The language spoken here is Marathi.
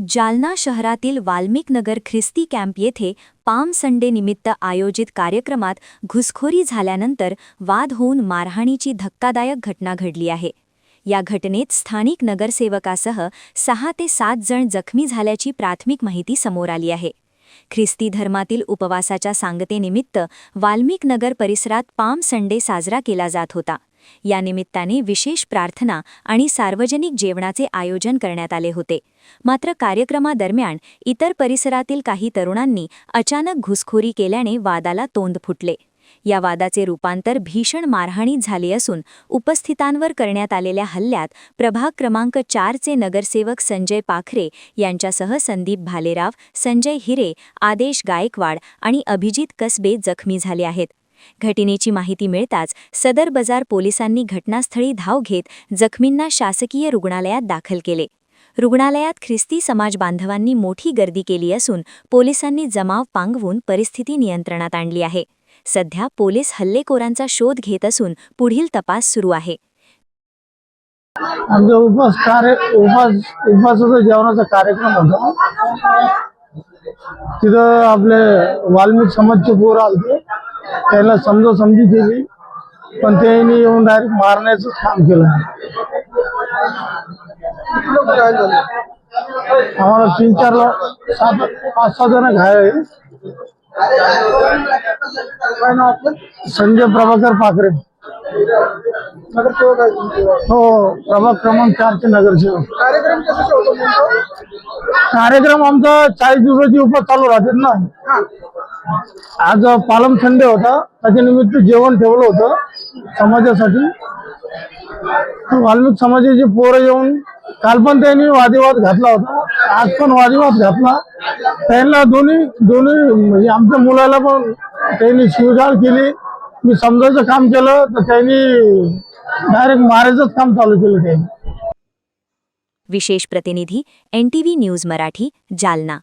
जालना शहरातील वाल्मिकनगर ख्रिस्ती कॅम्प येथे पाम संडे निमित्त आयोजित कार्यक्रमात घुसखोरी झाल्यानंतर वाद होऊन मारहाणीची धक्कादायक घटना घडली आहे। या घटनेत स्थानिक नगरसेवकासह 6 ते 7 जण जखमी झाल्याची प्राथमिक माहिती समोर आली आहे। ख्रिस्ती धर्मातील उपवासाच्या सांगतेनिमित्त वाल्मिकनगर परिसरात पाम संडे साजरा केला जात होता। या निमित्ताने विशेष प्रार्थना आणि सार्वजनिक जेवणाचे आयोजन करण्यात आले होते। मात्र कार्यक्रमादरम्यान इतर परिसरातील काही तरुणांनी अचानक घुसखोरी केल्याने वादाला तोंड फुटले। या वादाचे रूपांतर भीषण मारहाणीत झाले असून उपस्थितांवर करण्यात आलेल्या हल्ल्यात प्रभाग क्रमांक 4 चे नगरसेवक संजय पाखरे यांच्यासह संदीप भालेराव, संजय हिरे, आदेश गायकवाड आणि अभिजित कसबे जखमी झाले आहेत। घटनेची माहिती मिळताच सदर बाजार पोलिसांनी घटनास्थळी धाव घेत जखमींना शासकीय रुग्णालयात दाखल केले। रुग्णालयात ख्रिस्ती समाज बांधवांनी मोठी गर्दी केली असून पोलिसांनी जमाव पांगवून परिस्थिती नियंत्रणात आणली आहे। सध्या पोलीस हल्लेखोरांचा शोध घेत असून पुढील तपास सुरू आहे। आमचा उपवासाचा जेवणाचा कार्यक्रम होता। तिथं आपले वाल्मिक समाजचे पोर आले, त्यांना समजी केली, पण त्यांनी येऊन डायरेक्ट मारण्याचं काम केलं। आम्हाला 5-6 जण घायल आहे। काय नाव आपलं? संजय प्रभाकर पाखरे, नगरसेवक आहे। हो, प्रभाग क्रमांक 4 चे नगरसेवक। कार्यक्रम कसा होतो? कार्यक्रम आमचा 40 दिवसाची उपवास चालू राहते ना। आज पालम संडे होता, त्याच्या निमित्त जेवण ठेवलं होतं समाजासाठी। वाल्मिक समाजाचे पोरं येऊन काल पण त्यांनी वादविवाद घातला होता, आज पण वादविवाद घातला। त्यांना दोन्ही म्हणजे आमच्या मुलाला पण त्यांनी शिवगाळ केली। मी समजायचं काम केलं तर त्यांनी डायरेक्ट मारायचंच काम चालू केलं त्यांनी। विशेष प्रतिनिधी NTV न्यूज मराठी, जालना।